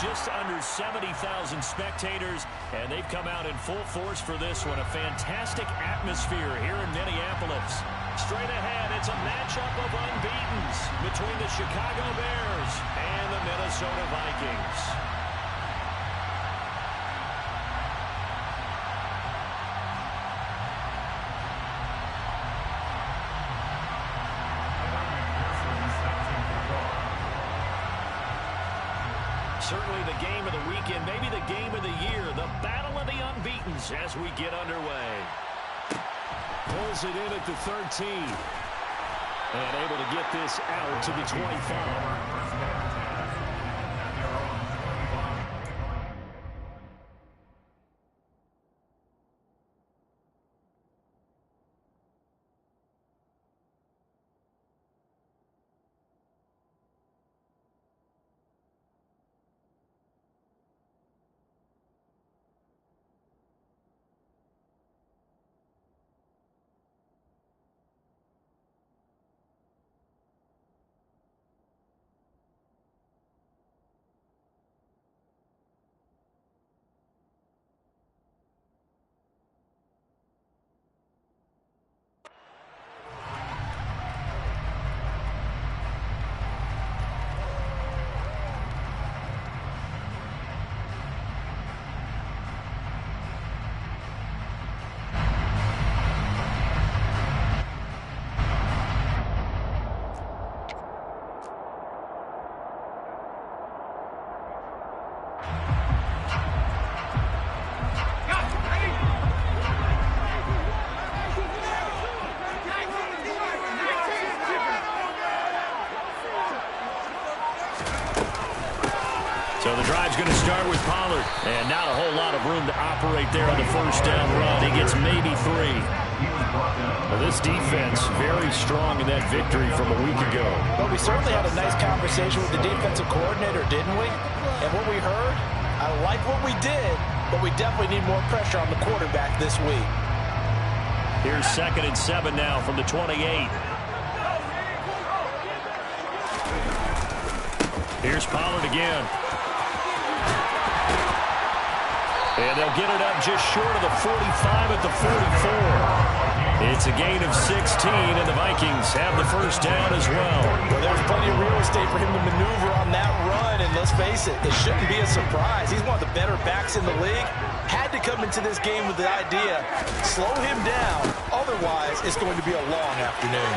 just under 70,000 spectators, and they've come out in full force for this one. A fantastic atmosphere here in Minneapolis. Straight ahead, it's a matchup of unbeatens between the Chicago Bears and the Minnesota Vikings. Certainly the game of the weekend, maybe the game of the year, the battle of the unbeatens as we get underway. Pulls it in at the 13. And able to get this out to the 25. So the drive's going to start with Pollard. And not a whole lot of room to operate there on the first down run. He gets maybe 3. Well, this defense very strong in that victory from a week ago. Well, we certainly had a nice conversation with the defensive coordinator, didn't we? And what we heard, I like what we did, but we definitely need more pressure on the quarterback this week. Here's 2nd and 7 now from the 28. Here's Pollard again. And they'll get it up just short of the 45 at the 44. It's a gain of 16, and the Vikings have the first down as well. Well, there's plenty of real estate for him to maneuver on that run, and let's face it, it shouldn't be a surprise. He's one of the better backs in the league. Had to come into this game with the idea, slow him down, otherwise it's going to be a long afternoon.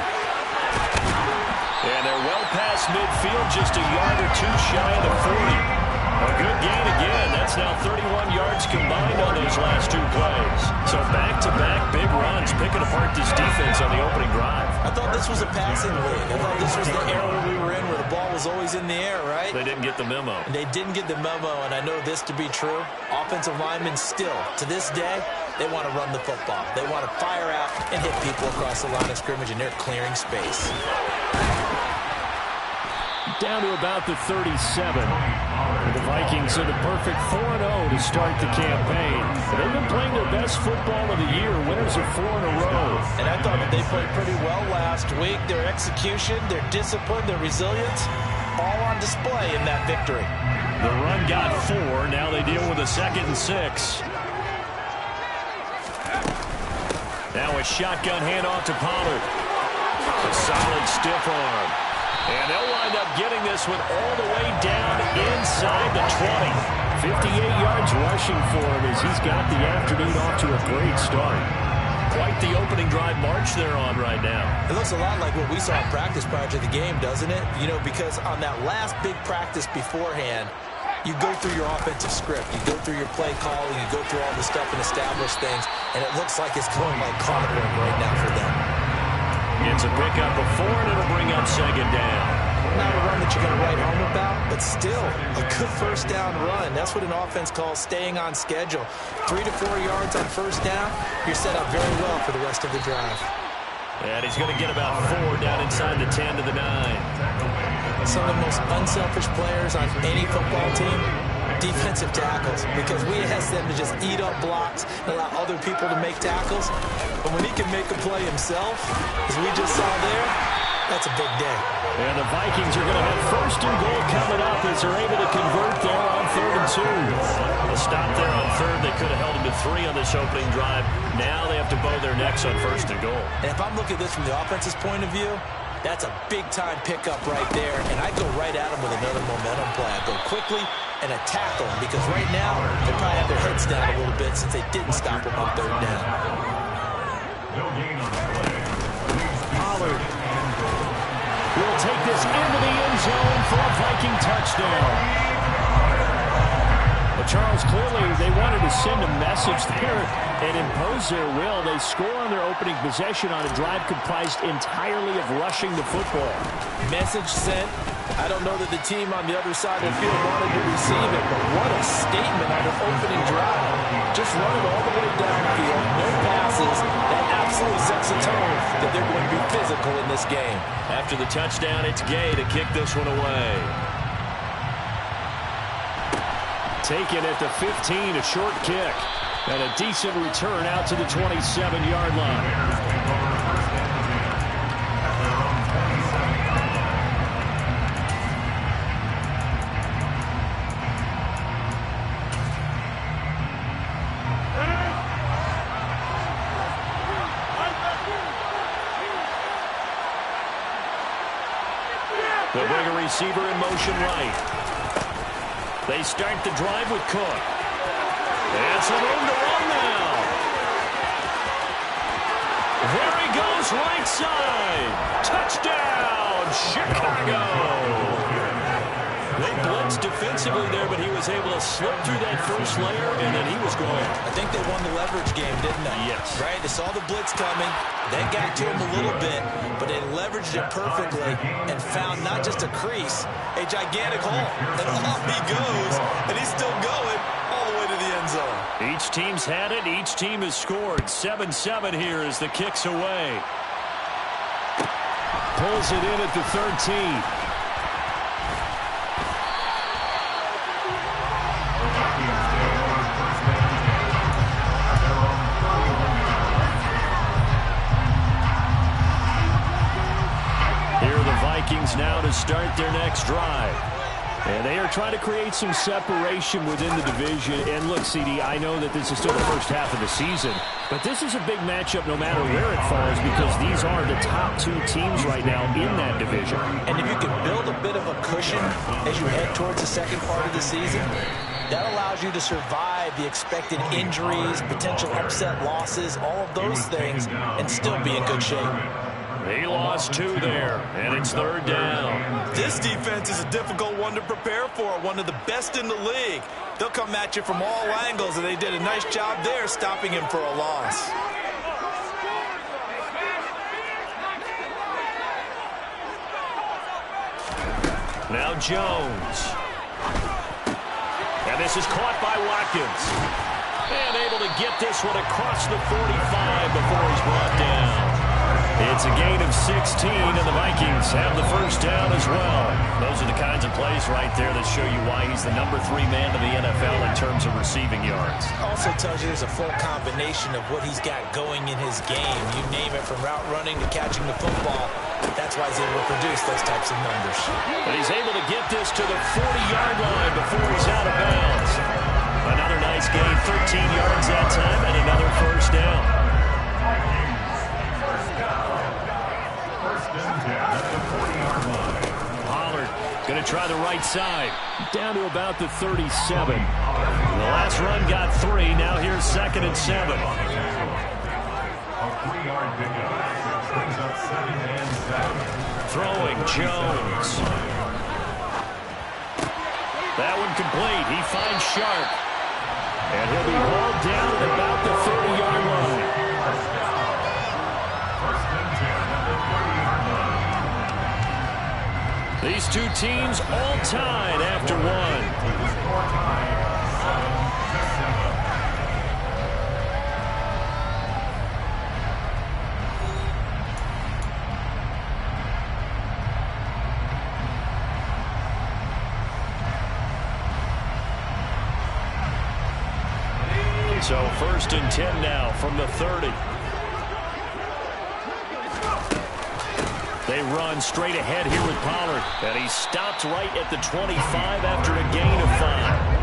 And they're well past midfield, just a yard or two shy of the 40. A good gain again. That's now 31 yards combined on those last 2 plays. So back-to-back big runs, picking apart this defense on the opening drive. I thought this was a passing league. I thought this was the era we were in where the ball was always in the air, right? They didn't get the memo. They didn't get the memo, and I know this to be true. Offensive linemen still, to this day, they want to run the football. They want to fire out and hit people across the line of scrimmage, and they're clearing space. Down to about the 37. The Vikings are the perfect 4-0 to start the campaign. They've been playing their best football of the year, winners of 4 in a row. And I thought that they played pretty well last week. Their execution, their discipline, their resilience, all on display in that victory. The run got 4. Now they deal with a 2nd and 6. Now a shotgun handoff to Pollard. A solid stiff arm. And they'll wind up getting this one all the way down inside the 20. 58 yards rushing for him as he's got the afternoon off to a great start. Quite the opening drive march they're on right now. It looks a lot like what we saw in practice prior to the game, doesn't it? You know, because on that last big practice beforehand, you go through your offensive script, you go through your play calling, you go through all the stuff and establish things, and it looks like it's going like clockwork right now for them. It's a pickup of 4, and it'll bring up 2nd down. Not a run that you're going to write home about, but still a good first down run. That's what an offense calls staying on schedule. 3 to 4 yards on first down, you're set up very well for the rest of the drive. And he's going to get about 4 down inside the 10 to the 9. Some of the most unselfish players on any football team, defensive tackles, because we ask them to just eat up blocks and allow other people to make tackles. But when he can make a play himself, as we just saw there, that's a big day. And the Vikings are going to have 1st and goal coming up as they're able to convert there on stop there on third. They could have held him to 3 on this opening drive. Now they have to bow their necks on first and goal. And if I'm looking at this from the offense's point of view, that's a big-time pickup right there. And I go right at him with another momentum play. I go quickly and I tackle him because right now they probably have their heads down a little bit since they didn't stop him on third down. Pollard will take this into the end zone for a Viking touchdown. Well, Charles, clearly they wanted to send a message there and impose their will. They score on their opening possession on a drive comprised entirely of rushing the football. Message sent. I don't know that the team on the other side of the field wanted to receive it, but what a statement on their opening drive. Just run it all the way downfield, no passes. That absolutely sets the tone that they're going to be physical in this game. After the touchdown, it's Gay to kick this one away. Taken at the 15, a short kick. And a decent return out to the 27-yard line. They'll bring a receiver in motion right. They start the drive with Cook. And some room to run now. There he goes right side. Touchdown, Chicago. They blitzed defensively there, but he was able to slip through that first layer, and then he was gone. I think they won the leverage game, didn't they? Yes. Right? They saw the blitz coming. They got to him a little bit, but they leveraged it perfectly and found not just a crease, a gigantic hole. And off he goes, and he's still going all the way to the end zone. Each team's had it. Each team has scored. 7-7 here as the kick's away. Pulls it in at the 13. Vikings now to start their next drive. And they are trying to create some separation within the division. And look, CD, I know that this is still the first half of the season, but this is a big matchup no matter where it falls because these are the top 2 teams right now in that division. And if you can build a bit of a cushion as you head towards the second part of the season, that allows you to survive the expected injuries, potential upset losses, all of those things, and still be in good shape. He lost 2 there, and it's third down. This defense is a difficult one to prepare for, one of the best in the league. They'll come at you from all angles, and they did a nice job there stopping him for a loss. Now Jones. And this is caught by Watkins. And able to get this one across the 45 before he's brought down. It's a gain of 16, and the Vikings have the first down as well. Those are the kinds of plays right there that show you why he's the number 3 man to the NFL in terms of receiving yards. Also tells you there's a full combination of what he's got going in his game. You name it, from route running to catching the football. That's why he's able to produce those types of numbers. But he's able to get this to the 40-yard line before he's out of bounds. Another nice gain, 13 yards that time, and another first down. Pollard going to try the right side. Down to about the 37. The last run got 3. Now here's 2nd and 7. Throwing Jones. That one complete. He finds Sharp. And he'll be hauled down at about the 30-yard line. These 2 teams all tied after 1. So 1st and 10 now from the 30. They run straight ahead here with Pollard. And he stopped right at the 25 after a gain of 5.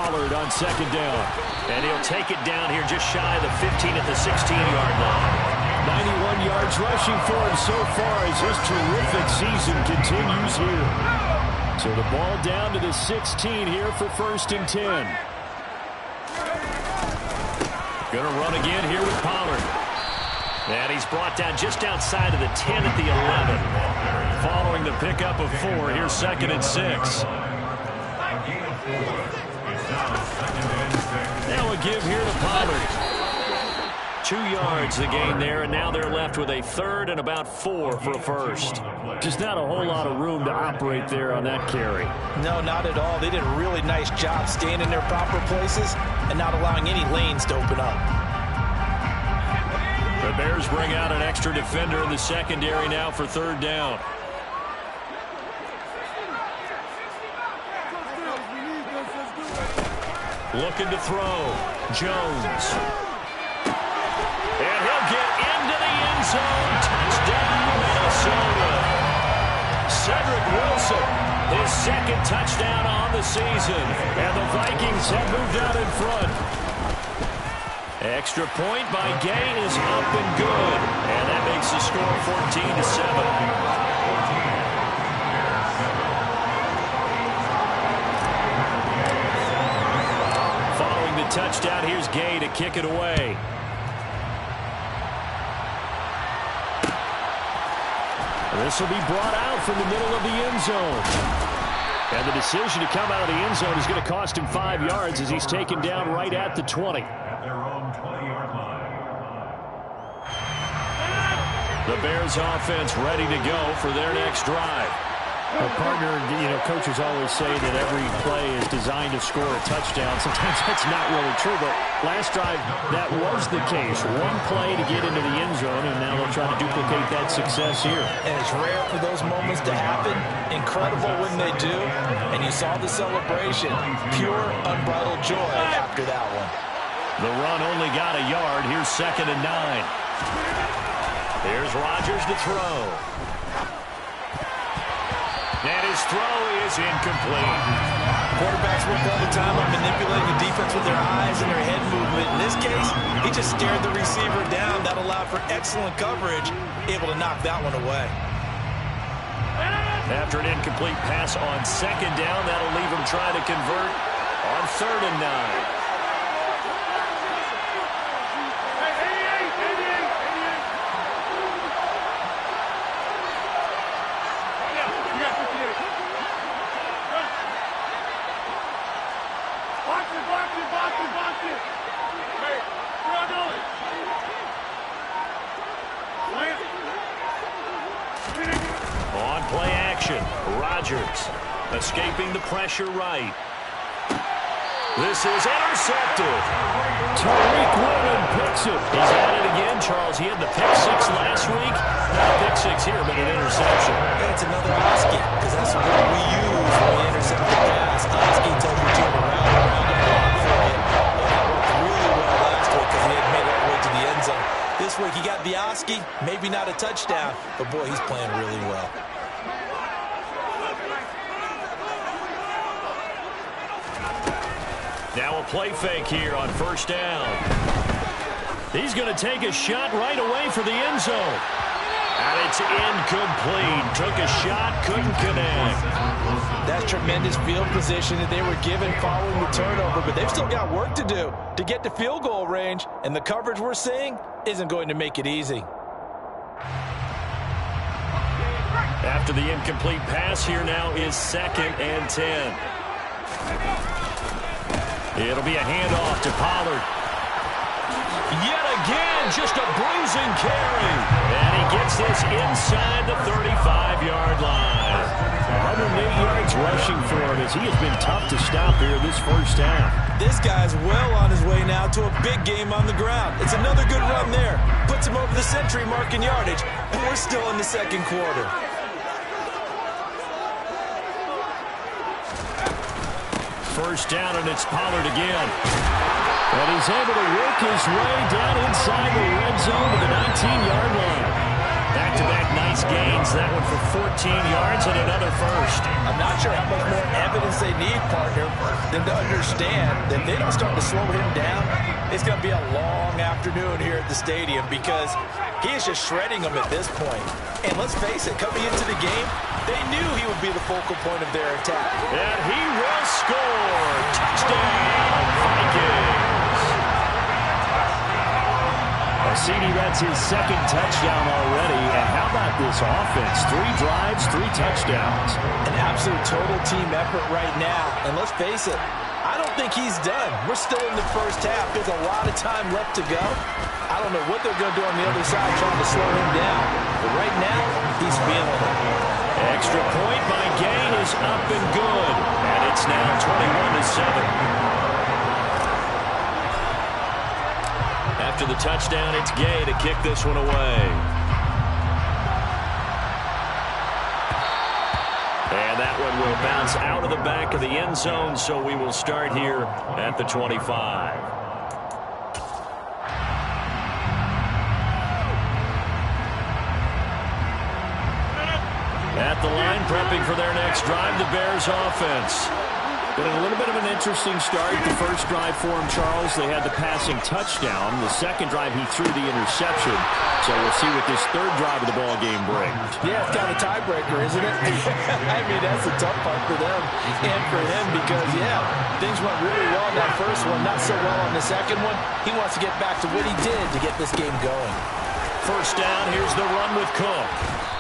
Pollard on second down. And he'll take it down here just shy of the 15 at the 16-yard line. 91 yards rushing for him so far as his terrific season continues here. So the ball down to the 16 here for 1st and 10. Going to run again here with Pollard. And he's brought down just outside of the 10 at the 11. Following the pickup of 4, here's 2nd and 6. Now a give here to Pollard. 2 yards the gain there, and now they're left with a 3rd and about 4 for a first. Just not a whole lot of room to operate there on that carry. No, not at all. They did a really nice job staying in their proper places and not allowing any lanes to open up. The Bears bring out an extra defender in the secondary now for 3rd down. Looking to throw. Jones. And he'll get into the end zone. Touchdown, Minnesota. Cedric Wilson, his 2nd touchdown on the season. And the Vikings have moved out in front. Extra point by Gay is up and good. And that makes the score 14-7. Touchdown. Here's Gay to kick it away. This will be brought out from the middle of the end zone. And the decision to come out of the end zone is going to cost him 5 yards as he's taken down right at the 20. At their own 20-yard line. The Bears offense ready to go for their next drive. Partner, coaches always say that every play is designed to score a touchdown. Sometimes that's not really true, but last drive, that was the case. One play to get into the end zone, and now they'll try to duplicate that success here. And it's rare for those moments to happen. Incredible when they do. And you saw the celebration. Pure, unbridled joy after that one. The run only got a yard. Here's 2nd and 9. Here's Rodgers to throw. And his throw is incomplete. Quarterbacks work all the time on manipulating the defense with their eyes and their head movement. In this case, he just stared the receiver down. That allowed for excellent coverage, able to knock that one away. After an incomplete pass on 2nd down, that'll leave him trying to convert on 3rd and 9. On play action, Rodgers escaping the pressure right. This is intercepted. Tariq Woolen picks it. He's at it again, Charles. He had the pick 6 last week. Not a pick 6 here, but an interception. It's another Oski, because that's what we use when we intercept the pass. Oski tells your team around and block for you. And that worked really well last week because he had made it all the way to the end zone. This week he got the Oski, maybe not a touchdown, but boy, he's playing really well. Now a play fake here on 1st down. He's going to take a shot right away for the end zone. And it's incomplete. Took a shot, couldn't connect. That's tremendous field position that they were given following the turnover, but they've still got work to do to get to field goal range, and the coverage we're seeing isn't going to make it easy. After the incomplete pass, here now is 2nd and 10. It'll be a handoff to Pollard. Yet again, just a bruising carry. And he gets this inside the 35-yard line. 108 yards rushing for him as he has been tough to stop here this first half. This guy's well on his way now to a big game on the ground. It's another good run there. Puts him over the century mark in yardage, and we're still in the 2nd quarter. First down, and it's Pollard again. And he's able to work his way down inside the red zone to the 19-yard line. Back-to-back nice gains finds that one for 14 yards and another first. I'm not sure how much more evidence they need, partner, than to understand that if they don't start to slow him down, it's going to be a long afternoon here at the stadium because he is just shredding them at this point. And let's face it, coming into the game, they knew he would be the focal point of their attack. And he will score. Touchdown, Vikings. CD, that's his second touchdown already. And how about this offense? 3 drives, 3 touchdowns. An absolute total team effort right now. And let's face it, I don't think he's done. We're still in the first half. There's a lot of time left to go. I don't know what they're going to do on the other side trying to slow him down. But right now, he's feeling it. Extra point by Gay is up and good. And it's now 21-7. After the touchdown, it's Gay to kick this one away. And that one will bounce out of the back of the end zone, so we will start here at the 25. At the line, prepping for their next drive, the Bears offense. But a little bit of an interesting start. The first drive for him, Charles, they had the passing touchdown. The second drive, he threw the interception. So we'll see what this third drive of the ball game brings. Yeah, it's kind of a tiebreaker, isn't it? I mean, that's a tough part for them and for him because, yeah, things went really well in that first one, not so well on the second one. He wants to get back to what he did to get this game going. First down, here's the run with Cook.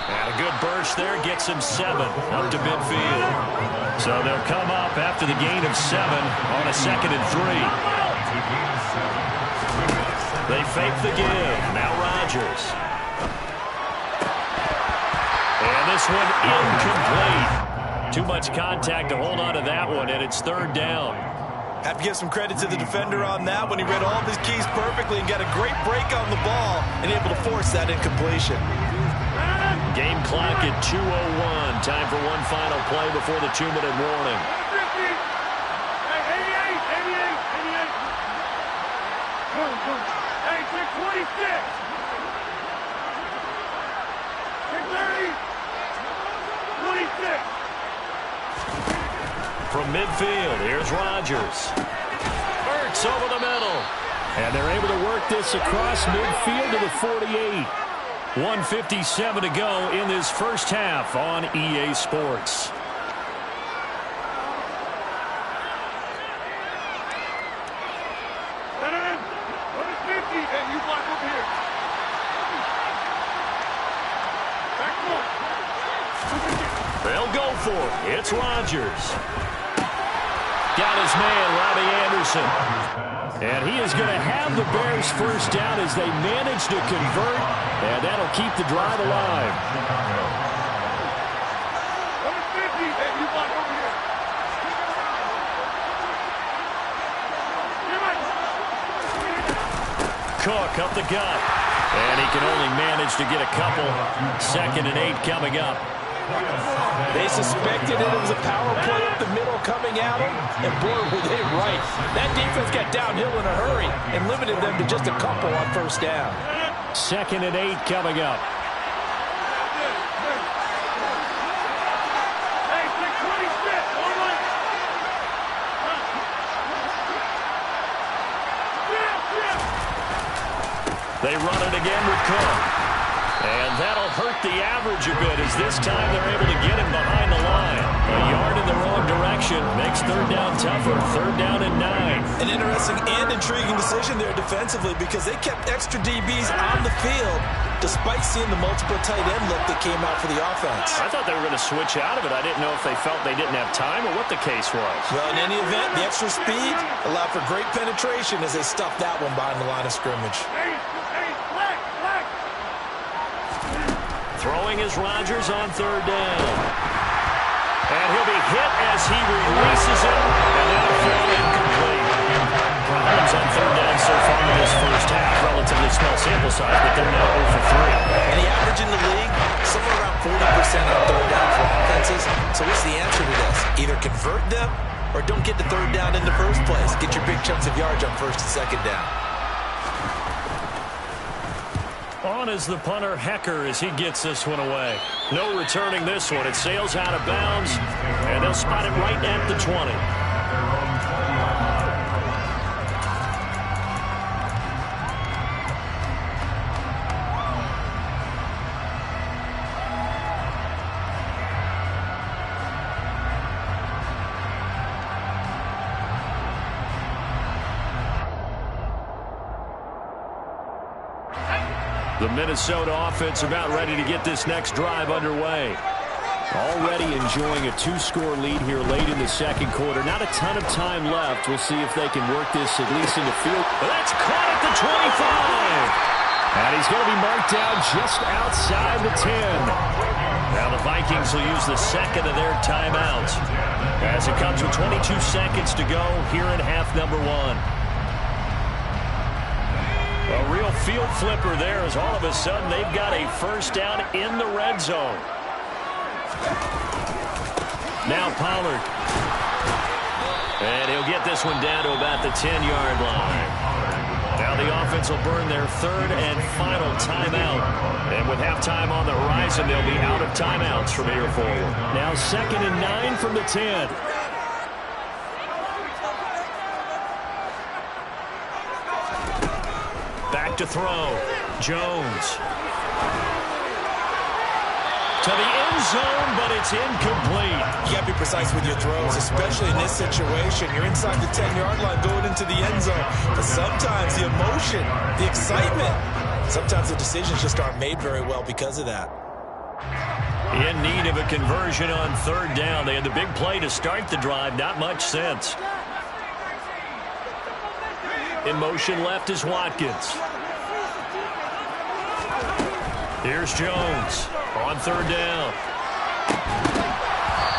And a good burst there gets him 7 up to midfield. So they'll come up after the gain of 7 on a 2nd and 3. They fake the give. Now Rodgers. And this one incomplete. Too much contact to hold on to that one, and it's 3rd down. Have to give some credit to the defender on that when he read all of his keys perfectly and got a great break on the ball and able to force that incompletion. Game clock at 2:01. Time for one final play before the 2-minute warning. Hey, 26. From midfield, here's Rodgers. Hurts over the middle. And they're able to work this across midfield to the 48. 1:57 to go in this first half on EA Sports. They'll go for it. It's Rodgers. Got his man, Robbie Anderson. And he is going to have the Bears first down as they manage to convert, and that'll keep the drive alive. Cook up the gut. And he can only manage to get a couple. 2nd and 8 coming up. They suspected it was a power play up the middle coming at him, and boy, were they right. That defense got downhill in a hurry and limited them to just a couple on first down. 2nd and 8 coming up. They run it again with Cook. And that'll hurt the average a bit as this time they're able to get him behind the line. A yard in the wrong direction makes 3rd down tougher. 3rd down and 9. An interesting and intriguing decision there defensively because they kept extra DBs on the field despite seeing the multiple tight end look that came out for the offense. I thought they were going to switch out of it. I didn't know if they felt they didn't have time or what the case was. Well, in any event, the extra speed allowed for great penetration as they stuffed that one behind the line of scrimmage. Throwing is Rodgers on 3rd down. And he'll be hit as he releases it, and that'll fall incomplete. Problems on 3rd down so far in this first half. Relatively small sample size, but they're now 0 for 3. And the average in the league, somewhere around 40% on 3rd down for offenses. So what's the answer to this? Either convert them or don't get to 3rd down in the first place. Get your big chunks of yards on 1st and 2nd down. On is the punter, Hecker, as he gets this one away. No returning this one. It sails out of bounds, and they'll spot it right at the 20. The Minnesota offense about ready to get this next drive underway. Already enjoying a 2-score lead here late in the second quarter. Not a ton of time left. We'll see if they can work this at least in the field. But that's caught at the 25. And he's going to be marked down just outside the 10. Now the Vikings will use the second of their timeouts as it comes with 22 seconds to go here in half number 1. A real field flipper there as all of a sudden they've got a first down in the red zone. Now Pollard. And he'll get this one down to about the 10-yard line. Now the offense will burn their third and final timeout. And with halftime on the horizon, they'll be out of timeouts from here forward. Now 2nd and 9 from the 10. Back to throw. Jones. To the end zone, but it's incomplete. You got to be precise with your throws, especially in this situation. You're inside the 10-yard line going into the end zone. But sometimes the emotion, the excitement, sometimes the decisions just aren't made very well because of that. In need of a conversion on third down. They had the big play to start the drive. Not much sense. In motion left is Watkins. Here's Jones on third down.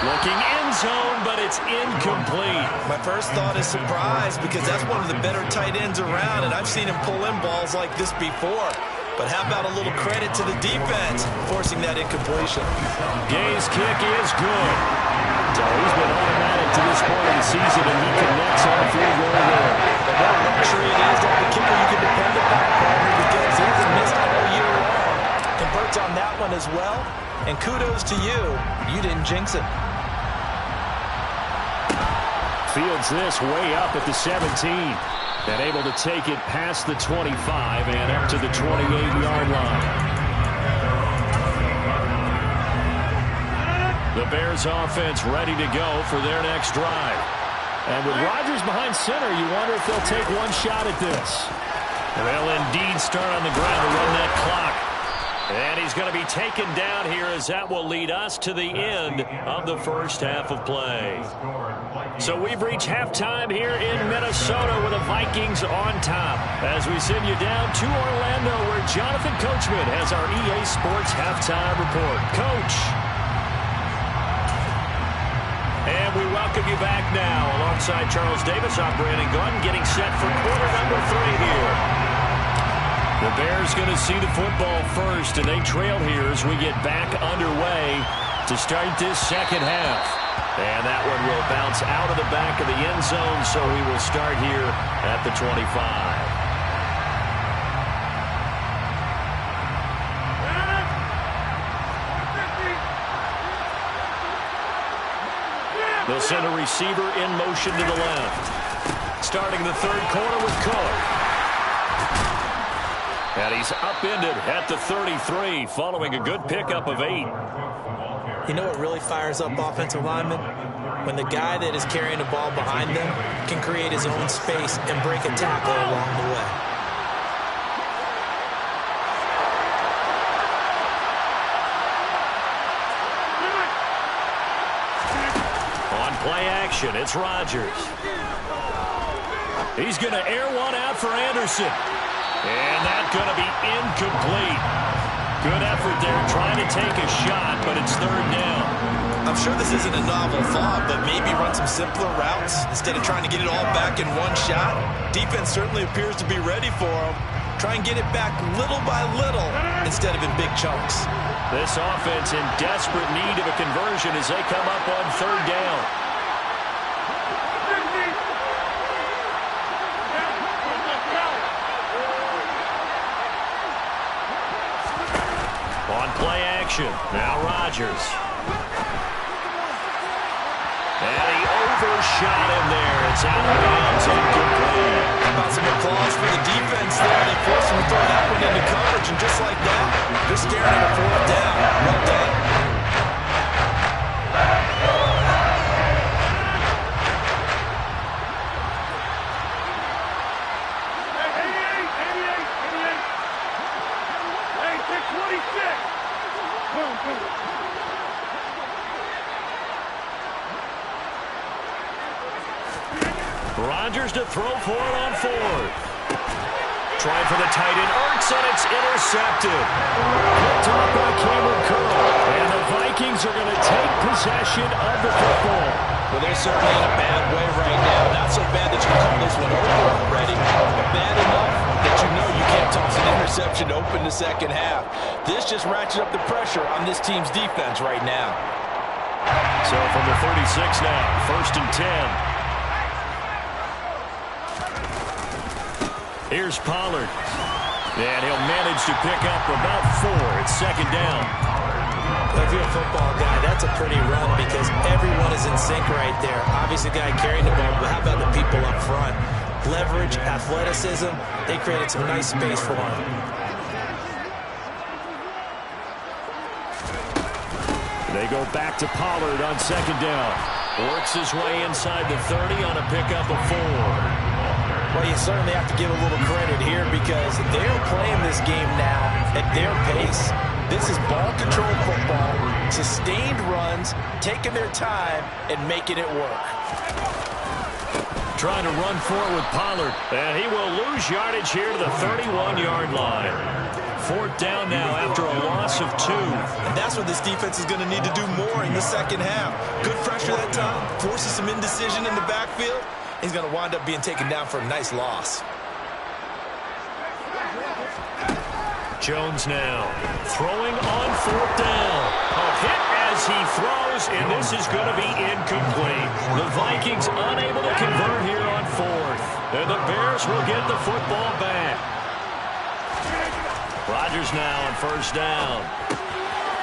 Looking end zone, but it's incomplete. My first thought is surprise because that's one of the better tight ends around, and I've seen him pull in balls like this before. But how about a little credit to the defense forcing that incompletion? Gay's kick is good. So he's been automatic to this point of the season, and he connects on field goal there. What a luxury it is to have a kicker you can depend upon, partner, because he hasn't missed all year long. Converts on that one as well, and kudos to you. You didn't jinx it. Fields this way up at the 17. And able to take it past the 25 and up to the 28-yard line. The Bears offense ready to go for their next drive. And with Rodgers behind center, you wonder if they'll take one shot at this. And they'll indeed start on the ground to run that clock. And he's going to be taken down here as that will lead us to the end of the first half of play. So we've reached halftime here in Minnesota with the Vikings on top. As we send you down to Orlando where Jonathan Coachman has our EA Sports halftime report. Coach. And we welcome you back now alongside Charles Davis. I'm Brandon Gunn getting set for quarter number 3 here. The Bears going to see the football first, and they trail here as we get back underway to start this second half. And that one will bounce out of the back of the end zone, so we will start here at the 25. They'll send a receiver in motion to the left. Starting the third quarter with Cook. And he's upended at the 33 following a good pickup of 8. You know what really fires up offensive linemen? When the guy that is carrying the ball behind them can create his own space and break a tackle along the way. On play action, it's Rodgers. He's going to air one out for Anderson. And that's going to be incomplete. Good effort there trying to take a shot, but it's third down. I'm sure this isn't a novel thought, but maybe run some simpler routes instead of trying to get it all back in one shot. Defense certainly appears to be ready for him. Try and get it back little by little instead of in big chunks. This offense in desperate need of a conversion as they come up on third down. play action. Now Rodgers. And he overshot him there. It's out of bounds, incomplete. How about some applause for the defense there? They forced him to throw that one into coverage, and just like that, they're staring at a fourth down. Well done. Rodgers to throw for it on fourth. Trying for the tight end, Ertz, and it's intercepted. Picked off by Cameron Curl. And the Vikings are going to take possession of the football. Well, they're certainly in a bad way right now. Not so bad that you can call this one over already, but bad enough that you know you can't toss an interception to open the second half. This just ratchets up the pressure on this team's defense right now. So from the 36 now, 1st and 10. Here's Pollard. And he'll manage to pick up about 4. It's 2nd down. If you're a football guy, that's a pretty run because everyone is in sync right there. Obviously, the guy carrying the ball, but how about the people up front? Leverage, athleticism, they created some nice space for him. They go back to Pollard on 2nd down. Works his way inside the 30 on a pickup of 4. Well, you certainly have to give a little credit here because they're playing this game now at their pace. This is ball-controlled football, sustained runs, taking their time, and making it work. Trying to run for it with Pollard, and he will lose yardage here to the 31-yard line. 4th down now after a loss of 2. And that's what this defense is going to need to do more in the second half. Good pressure that time, forces some indecision in the backfield. He's going to wind up being taken down for a nice loss. Jones now throwing on 4th down. A hit as he throws, and this is going to be incomplete. The Vikings unable to convert here on 4th. And the Bears will get the football back. Rodgers now on 1st down.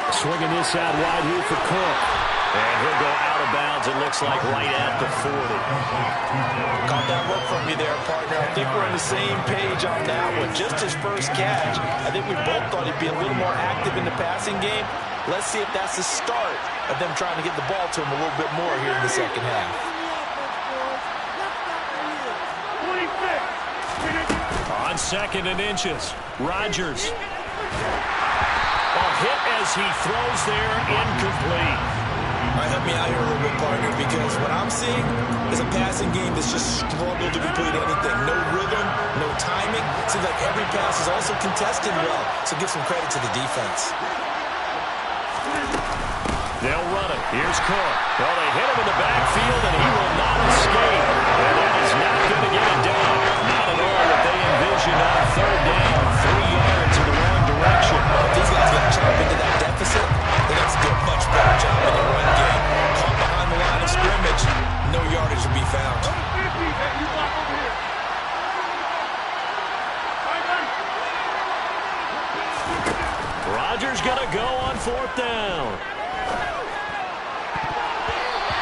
Swinging this out wide here for Cook. And he'll go out of bounds, it looks like, right at the 40. Caught that look from you there, partner. I think we're on the same page on that one. Just his first catch. I think we both thought he'd be a little more active in the passing game. Let's see if that's the start of them trying to get the ball to him a little bit more here in the second half. On 2nd and inches, Rodgers. A hit as he throws there, incomplete. All right, help me out here a little bit, partner, because what I'm seeing is a passing game that's just struggled to complete anything. No rhythm, no timing. Seems like every pass is also contested well, so give some credit to the defense. They'll run it. Here's Cook. Well, they hit him in the backfield, and he will not escape. And that is not going to get it down. Not at all what they envisioned on 3rd down. 3 yards in the wrong direction. These guys got to chop into that deficit. They got to do a much better job in the run game. Caught behind the line of scrimmage, no yardage will be found. Rodgers going to go on 4th down.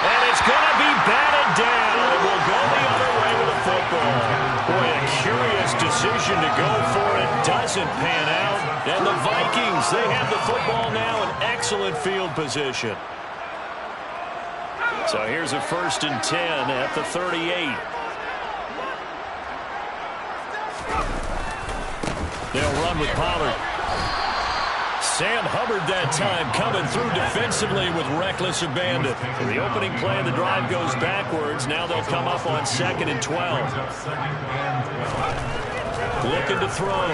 And it's going to be batted down. It will go the other way with the football. Boy, a curious decision to go for it. Doesn't pan out. And the Vikings, they have the football now in excellent field position. So here's a 1st and 10 at the 38. They'll run with Pollard. Sam Hubbard that time coming through defensively with reckless abandon. The opening play of the drive goes backwards. Now they'll come up on 2nd and 12. Looking to throw.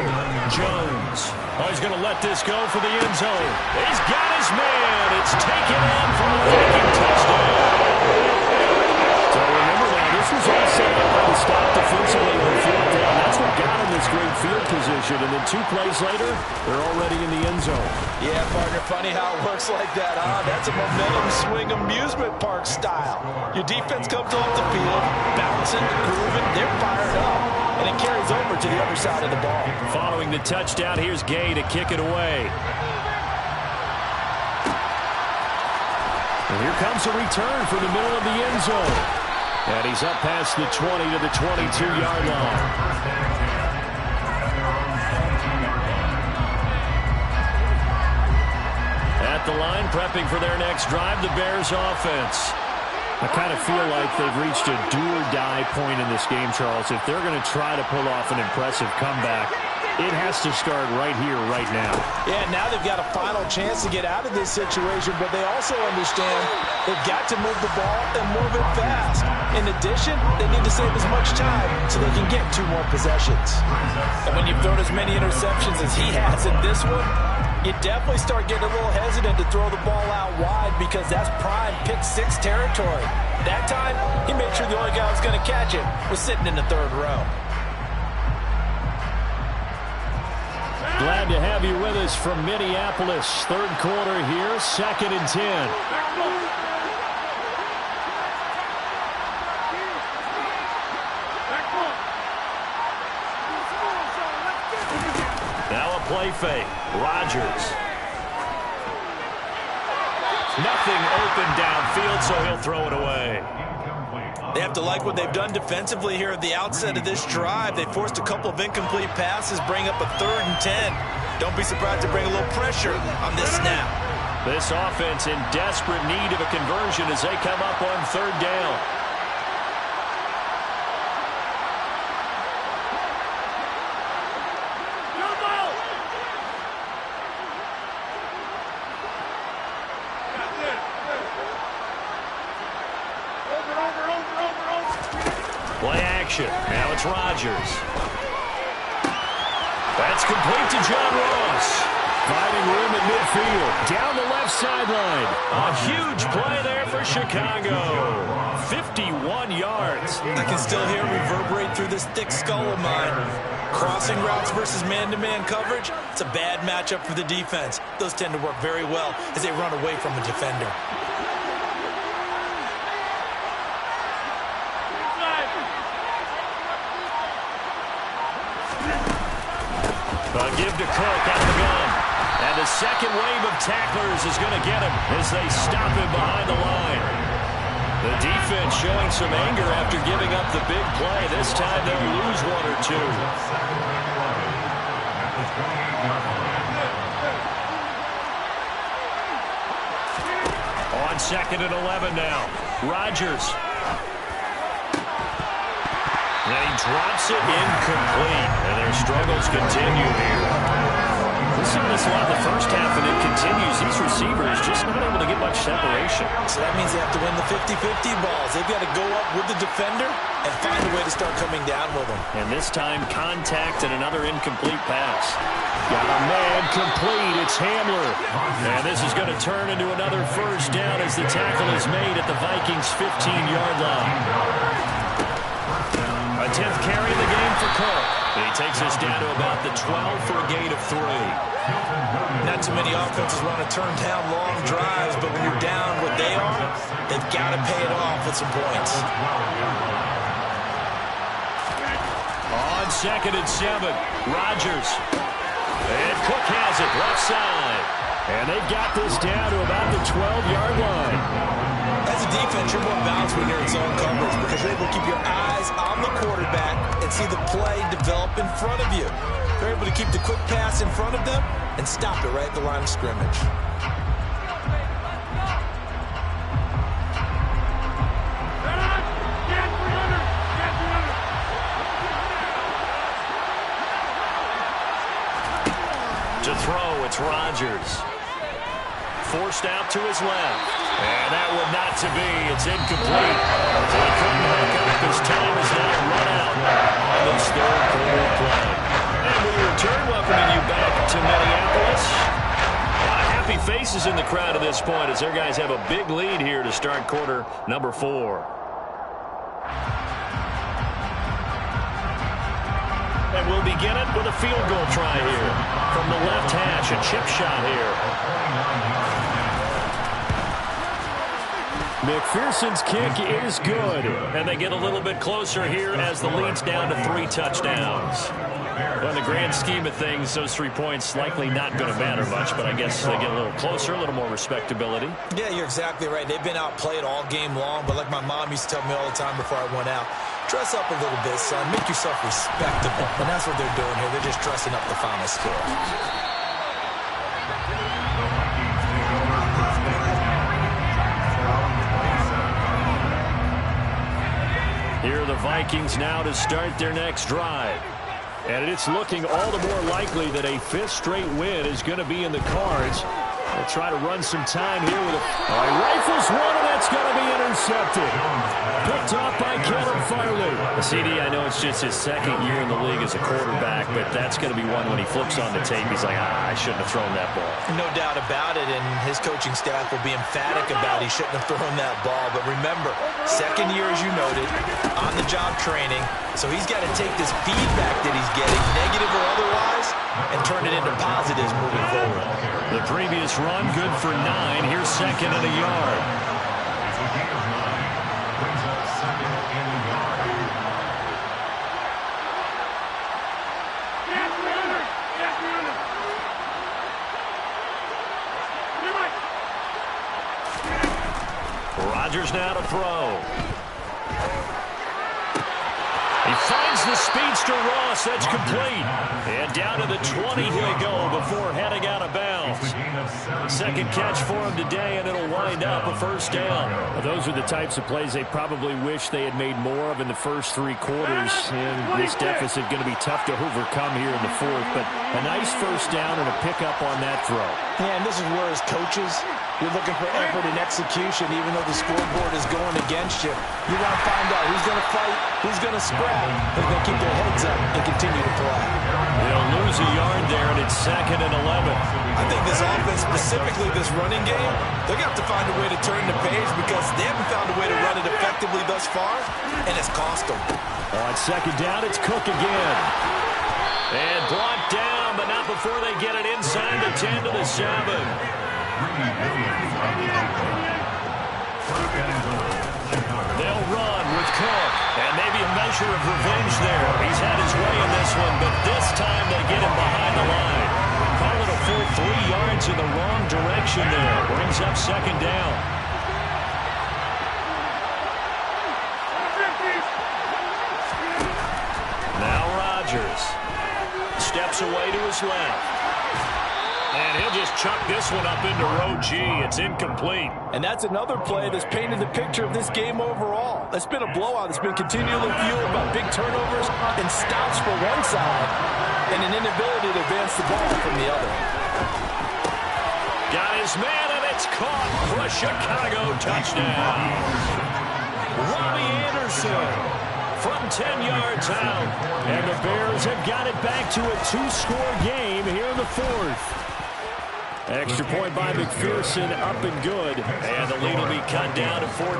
Jones. Oh, he's going to let this go for the end zone. He's got his man. It's taken in for a Viking touchdown. So remember now, this was all set up by the stop defensively on 4th down. That's what got him this great field position. And then 2 plays later, they're already in the end zone. Yeah, partner, funny how it works like that, huh? That's a momentum swing amusement park style. Your defense comes off the field, bouncing, grooving, they're fired up. And it carries over to the other side of the ball. Following the touchdown, here's Gay to kick it away. Here comes a return from the middle of the end zone. And he's up past the 20 to the 22-yard line. At the line, prepping for their next drive, the Bears offense. I kind of feel like they've reached a do-or-die point in this game, Charles. If they're going to try to pull off an impressive comeback, it has to start right here, right now. Yeah, now they've got a final chance to get out of this situation, but they also understand they've got to move the ball and move it fast. In addition, they need to save as much time so they can get 2 more possessions. And when you've thrown as many interceptions as he has in this one, you definitely start getting a little hesitant to throw the ball out wide because that's prime pick-6 territory. That time, he made sure the only guy who was going to catch it was sitting in the 3rd row. Glad to have you with us from Minneapolis. 3rd quarter here, 2nd and 10. Now a play fake. Rodgers. Nothing open downfield, so he'll throw it away. They have to like what they've done defensively here at the outset of this drive. They forced a couple of incomplete passes, bring up a 3rd and 10. Don't be surprised to bring a little pressure on this snap. This offense in desperate need of a conversion as they come up on 3rd down. Play action. Now it's Rodgers. That's complete to John Ross. Finding room at midfield. Down the left sideline. A huge play there for Chicago. 51 yards. I can still hear it reverberate through this thick skull of mine. Crossing routes versus man-to-man coverage, it's a bad matchup for the defense. Those tend to work very well as they run away from a defender. A give to Cook out of the gun. And the second wave of tacklers is going to get him as they stop him behind the line. The defense showing some anger after giving up the big play. This time they'll lose 1 or 2. On 2nd and 11 now. Rodgers. And he drops it incomplete. And their struggles continue here. We saw this a lot in the first half, and it continues. These receivers just not able to get much separation. So that means they have to win the 50-50 balls. They've got to go up with the defender and find a way to start coming down with them. And this time, contact and another incomplete pass. Got a man complete. It's Hamler. And this is going to turn into another 1st down as the tackle is made at the Vikings' 15-yard line. A 10th carry of the game for Cook. And he takes us down to about the 12 for a gain of 3. Not too many offenses want to turn down long drives, but when you're down what they are, they've got to pay it off with some points. On 2nd and 7, Rodgers. And Cook has it left side. And they've got this down to about the 12-yard line. As a defense, you're more balanced when you're in zone coverage because you're able to keep your eyes on the quarterback and see the play develop in front of you. They're able to keep the quick pass in front of them and stop it right at the line of scrimmage. To throw, it's Rodgers. Forced out to his left. And that one not to be. It's incomplete. So he couldn't hook up. His time is now run out on this 3rd quarter play. And we return welcoming you back to Minneapolis. Happy faces in the crowd at this point as their guys have a big lead here to start quarter number 4. And we'll begin it with a field goal try here. From the left hash, a chip shot here. McPherson's kick is good. And they get a little bit closer here as the lead's down to 3 touchdowns. Well, in the grand scheme of things, those 3 points likely not going to matter much, but I guess they get a little closer, a little more respectability. Yeah, you're exactly right. They've been outplayed all game long, but like my mom used to tell me all the time before I went out, dress up a little bit, son. Make yourself respectable. And that's what they're doing here. They're just dressing up the final score. Here are the Vikings now to start their next drive. And it's looking all the more likely that a 5th straight win is going to be in the cards. They'll try to run some time here with a... rifles one, and that's going to be intercepted. Picked off by Caleb Farley. CD, I know it's just his 2nd year in the league as a quarterback, but that's going to be one when he flips on the tape. He's like, I shouldn't have thrown that ball. No doubt about it, and his coaching staff will be emphatic about he shouldn't have thrown that ball. But remember, 2nd year, as you noted, on-the-job training, so he's got to take this feedback that he's getting, negative or otherwise, and turn it into positives moving forward. The previous run, good for 9. Here's 2nd and a yard. Rodgers now to throw. He finds the speedster Ross. That's complete. And down to the 20 he'll go before heading out of bounds. 2nd catch for him today, and it'll wind up a 1st down. Well, those are the types of plays they probably wish they had made more of in the first 3 quarters. And this deficit going to be tough to overcome here in the 4th. But a nice 1st down and a pickup on that throw. Yeah, and this is where as coaches, you're looking for effort and execution, even though the scoreboard is going against you. You want to find out who's going to fight, who's going to scrap, who's going to keep their heads up and continue to play. They'll lose a yard there, and it's 2nd and 11. I think this offense, specifically this running game, they're going to have to find a way to turn the page because they haven't found a way to run it effectively thus far, and it's cost them. On 2nd down, it's Cook again. And brought down, but not before they get it inside the 10 to the 7. They'll run with Cook, and maybe a measure of revenge there. He's had his way in this one, but this time they get him behind the line. Call it a full 3 yards in the wrong direction there. Brings up 2nd down. Now Rodgers steps away to his left. And he'll just chuck this one up into row G. It's incomplete. And that's another play that's painted the picture of this game overall. It's been a blowout. It's been continually fueled by big turnovers and stops for one side and an inability to advance the ball from the other. Got his man, and it's caught for a Chicago touchdown. Robbie Anderson from 10 yards out. And the Bears have got it back to a 2-score game here in the 4th. Extra point by McPherson, up and good. And the lead will be cut down to 14.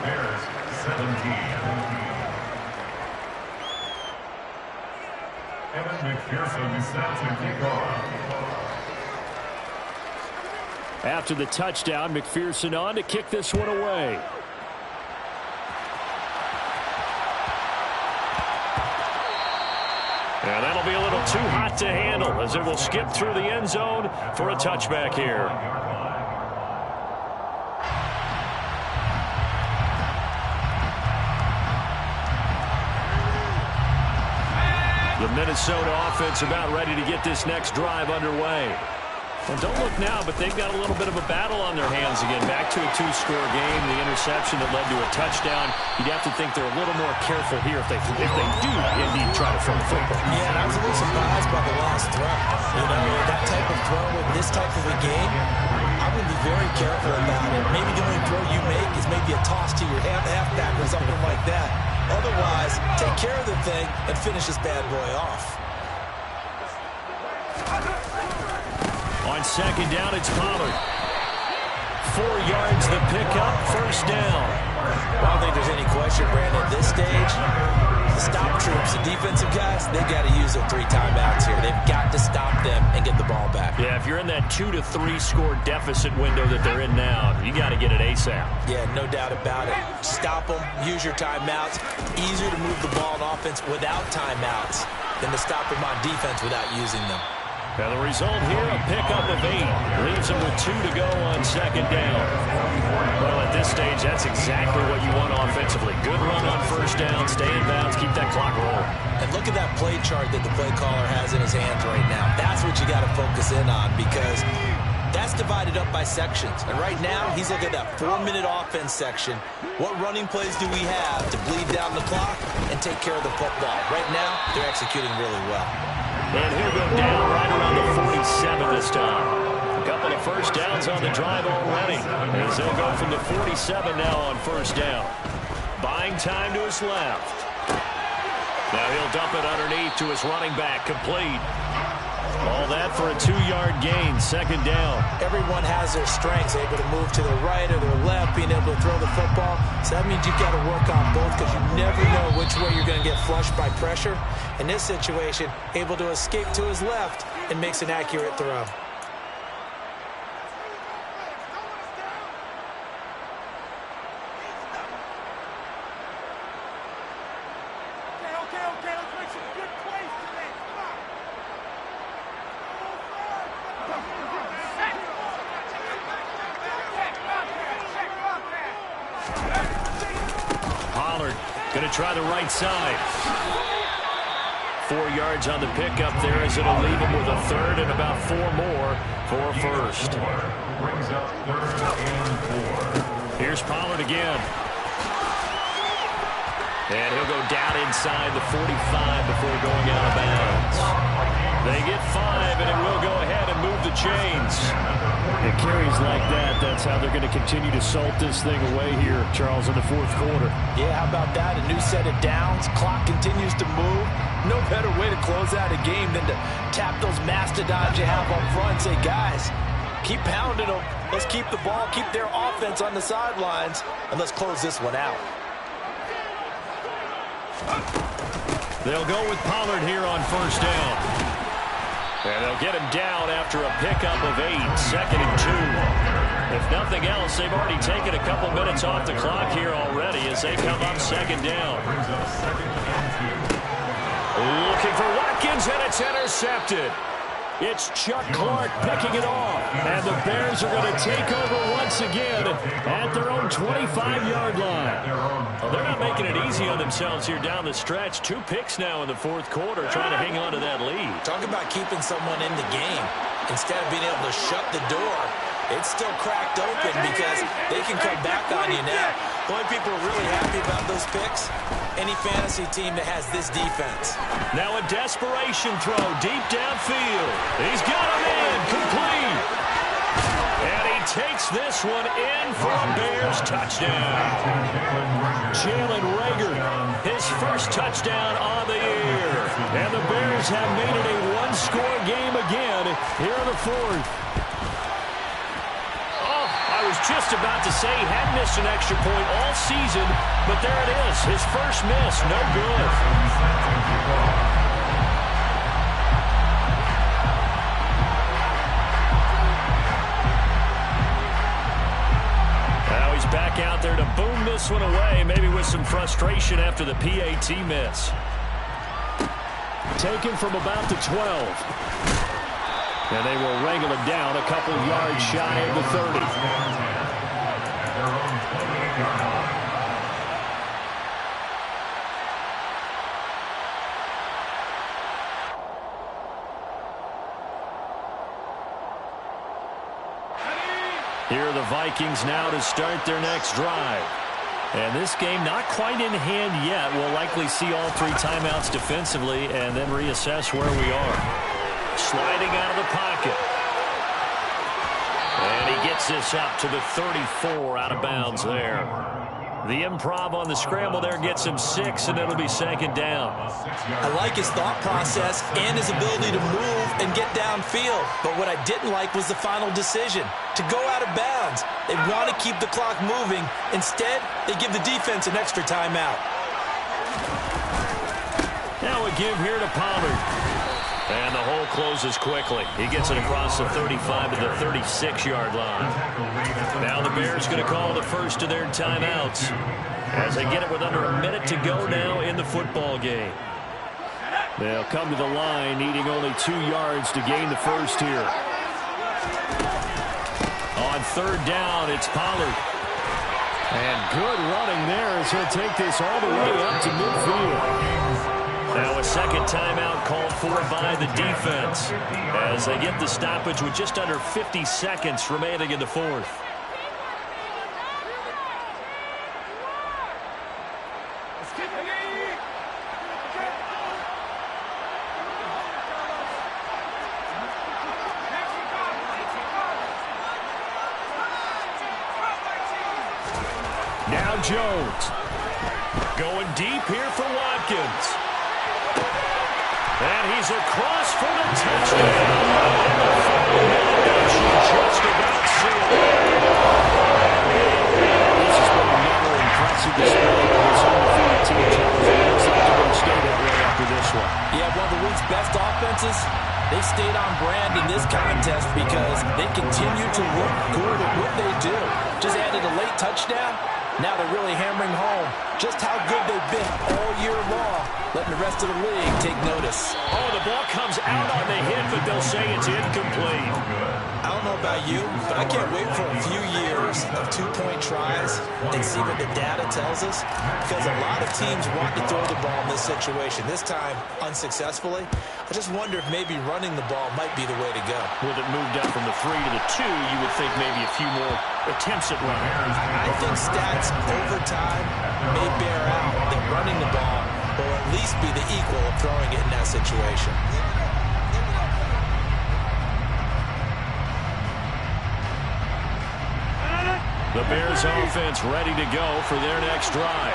Bears 17. Evan McPherson set to kick off. After the touchdown, McPherson on to kick this one away. And that'll be a little too hot to handle as it will skip through the end zone for a touchback here. The Minnesota offense about ready to get this next drive underway. Well, don't look now, but they've got a little bit of a battle on their hands again. Back to a 2-score game. The interception that led to a touchdown. You'd have to think they're a little more careful here if they do indeed try to throw the football. Yeah, I was a little surprised by the last throw. You know, that type of throw in this type of a game, I would be very careful about it. Maybe the only throw you make is maybe a toss to your halfback or something like that. Otherwise, take care of the thing and finish this bad boy off. On 2nd down, it's Pollard. 4 yards the pickup, 1st down. I don't think there's any question, Brandon. At this stage, the stop troops, the defensive guys, they've got to use their 3 timeouts here. They've got to stop them and get the ball back. Yeah, if you're in that 2 to 3 score deficit window that they're in now, you got to get it ASAP. Yeah, no doubt about it. Stop them, use your timeouts. Easier to move the ball on offense without timeouts. than to stop them on defense without using them. Now the result here, a pickup of 8. Leaves them with 2 to go on second down. Well, at this stage, that's exactly what you want offensively. Good run on first down, stay in bounds, keep that clock rolling. And look at that play chart that the play caller has in his hands right now. That's what you got to focus in on, because that's divided up by sections. And right now, he's looking at that 4-minute offense section. What running plays do we have to bleed down the clock and take care of the football? Right now, they're executing really well. And he'll go down right around the 47 this time. A couple of first downs on the drive already, as they'll go from the 47 now on first down. Buying time to his left. Now he'll dump it underneath to his running back, complete. All that for a 2-yard gain, second down. Everyone has their strengths, able to move to their right or their left, being able to throw the football. So that means you've got to work on both, because you never know which way you're going to get flushed by pressure. In this situation, able to escape to his left and makes an accurate throw. Going to try the right side. 4 yards on the pickup there, as it'll leave him with a third and about 4 more for a first. Brings up 3rd and 4. Here's Pollard again. And he'll go down inside the 45 before going out of bounds. They get 5, and it will go ahead and move the chains. It carries like that. That's how they're going to continue to salt this thing away here, Charles, in the fourth quarter. Yeah, how about that? A new set of downs. Clock continues to move. No better way to close out a game than to tap those mastodons you have up front and say, guys, keep pounding them. Let's keep the ball, keep their offense on the sidelines, and let's close this one out. They'll go with Pollard here on first down. And they'll get him down after a pickup of 8, 2nd and 2. If nothing else, they've already taken a couple minutes off the clock here already as they come up second down. Looking for Watkins, and it's intercepted. It's Chuck Clark picking it off. And the Bears are going to take over once again at their own 25-yard line. Well, they're not making it easy on themselves here down the stretch. 2 picks now in the fourth quarter, trying to hang on to that lead. Talk about keeping someone in the game. Instead of being able to shut the door, it's still cracked open because they can come back on you now. The only people who are really happy about those picks, any fantasy team that has this defense. Now a desperation throw deep downfield. He's got him in, complete. And he takes this one in for a Bears touchdown. Jalen Reagor, his first touchdown on the year. And the Bears have made it a one-score game again here in the fourth. I was just about to say he had missed an extra point all season, but there it is. His first miss, no good. Now he's back out there to boom this one away, maybe with some frustration after the PAT miss. Taken from about the 12. And they will wrangle him down a couple yards shy of the 30. Here are the Vikings now to start their next drive. And this game not quite in hand yet. We'll likely see all 3 timeouts defensively and then reassess where we are. Sliding out of the pocket. And he gets this up to the 34, out of bounds there. The improv on the scramble there gets him 6, and it'll be second down. I like his thought process and his ability to move and get downfield. But what I didn't like was the final decision, to go out of bounds. They want to keep the clock moving. Instead, they give the defense an extra timeout. Now a give here to Pollard. And the hole closes quickly. He gets it across the 35 to the 36-yard line. Now the Bears going to call the first of their timeouts as they get it with under a minute to go now in the football game. They'll come to the line, needing only 2 yards to gain the first here. On third down, it's Pollard. And good running there as he'll take this all the way up to midfield. Now a second timeout called for by the defense as they get the stoppage with just under 50 seconds remaining in the fourth. Now Jones going deep here for Watkins. And he's across for the touchdown. And the final minute, that should just about seal it. This has been another impressive display by this undefeated team, Charles. It looks like they're going to stay that way after this one. Yeah, one of the league's best offenses. They stayed on brand in this contest because they continue to look good at what they do. Just added a late touchdown. Now they're really hammering home just how good they've been all year long, letting the rest of the league take notice. Oh, the ball comes out on the hit, but they'll say it's incomplete. I don't know about you, but I can't wait for a few years of two-point tries and see what the data tells us, because a lot of teams want to throw the ball in this situation. This time, unsuccessfully. I just wonder if maybe running the ball might be the way to go. With it moved up from the 3 to the 2, you would think maybe a few more attempts at running. I think stats over time may bear out that running the ball will at least be the equal of throwing it in that situation. The Bears offense ready to go for their next drive.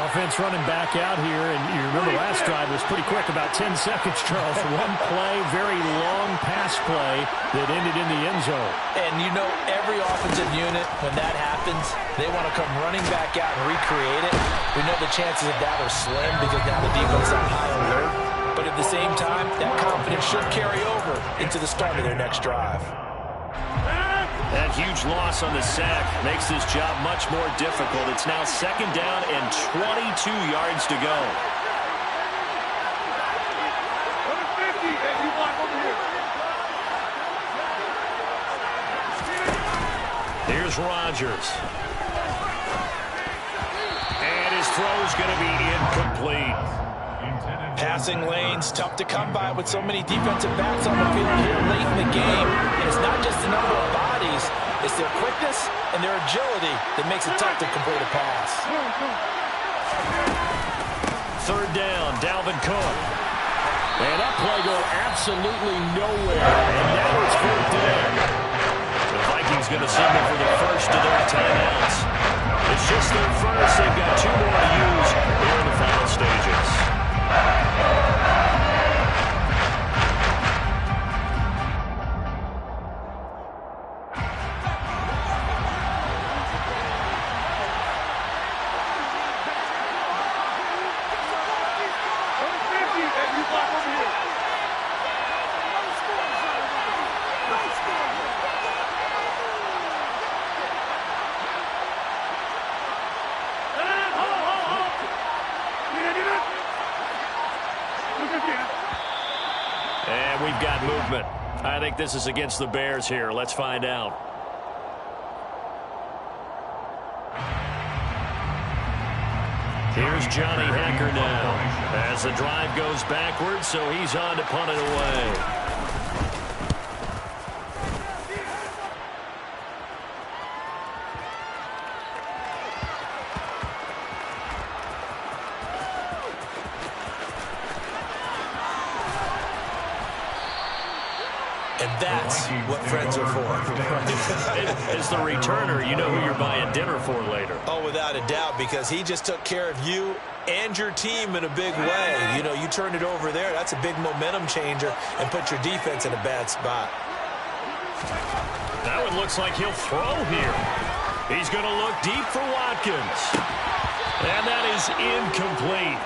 Offense running back out here, and you remember last drive was pretty quick, about 10 seconds, Charles. One play, very long pass play that ended in the end zone. And you know every offensive unit, when that happens, they want to come running back out and recreate it. We know the chances of that are slim because now the defense is on high alert. But at the same time, that confidence should carry over into the start of their next drive. That huge loss on the sack makes this job much more difficult. It's now second down and 22 yards to go. Here's Rodgers. And his throw's going to be incomplete. Passing lanes, tough to come by with so many defensive backs on the field here late in the game. And it's not just the number of bodies, it's their quickness and their agility that makes it tough to complete a pass. Third down, Dalvin Cook. And that play going absolutely nowhere. And now it's fourth down. The Vikings going to signal for the first of their timeouts. It's just their first. They've got 2 more to use here in the final stages. And we've got movement. I think this is against the Bears here. Let's find out. Here's Johnny Hekker now as the drive goes backwards, so he's on to punt it away. And that's what friends are for. As the returner, you know who you're buying dinner for later. Oh, without a doubt, because he just took care of you and your team in a big way. You know, you turned it over there. That's a big momentum changer and put your defense in a bad spot. That one looks like he'll throw here. He's going to look deep for Watkins. And that is incomplete.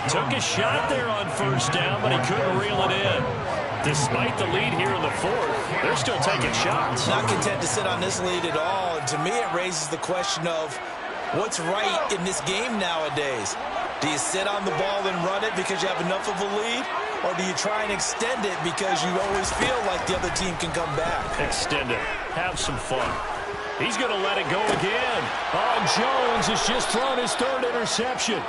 Took a shot there on first down, but he couldn't reel it in. Despite the lead here in the fourth, they're still taking shots. Not content to sit on this lead at all. And to me, it raises the question of what's right in this game nowadays. Do you sit on the ball and run it because you have enough of a lead? Or do you try and extend it because you always feel like the other team can come back? Extend it. Have some fun. He's going to let it go again. Oh, Jones has just thrown his third interception.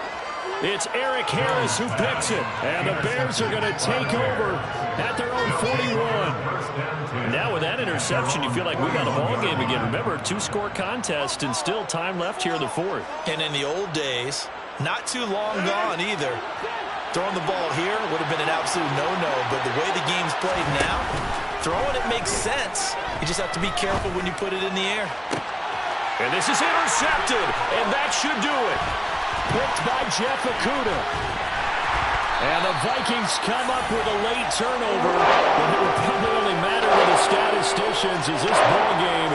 It's Eric Harris who picks it. And the Bears are going to take over at their own 41. And now with that interception, you feel like we got a ball game again. Remember, a two-score contest and still time left here in the fourth. And in the old days, not too long gone either, throwing the ball here would have been an absolute no-no. But the way the game's played now, throwing it makes sense. You just have to be careful when you put it in the air. And this is intercepted, and that should do it. Picked by Jeff Okudah. And the Vikings come up with a late turnover, but it would probably only matter to the statisticians as this ball game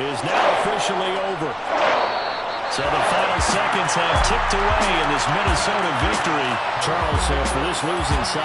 is now officially over. So the final seconds have ticked away in this Minnesota victory. Charles, for this losing side.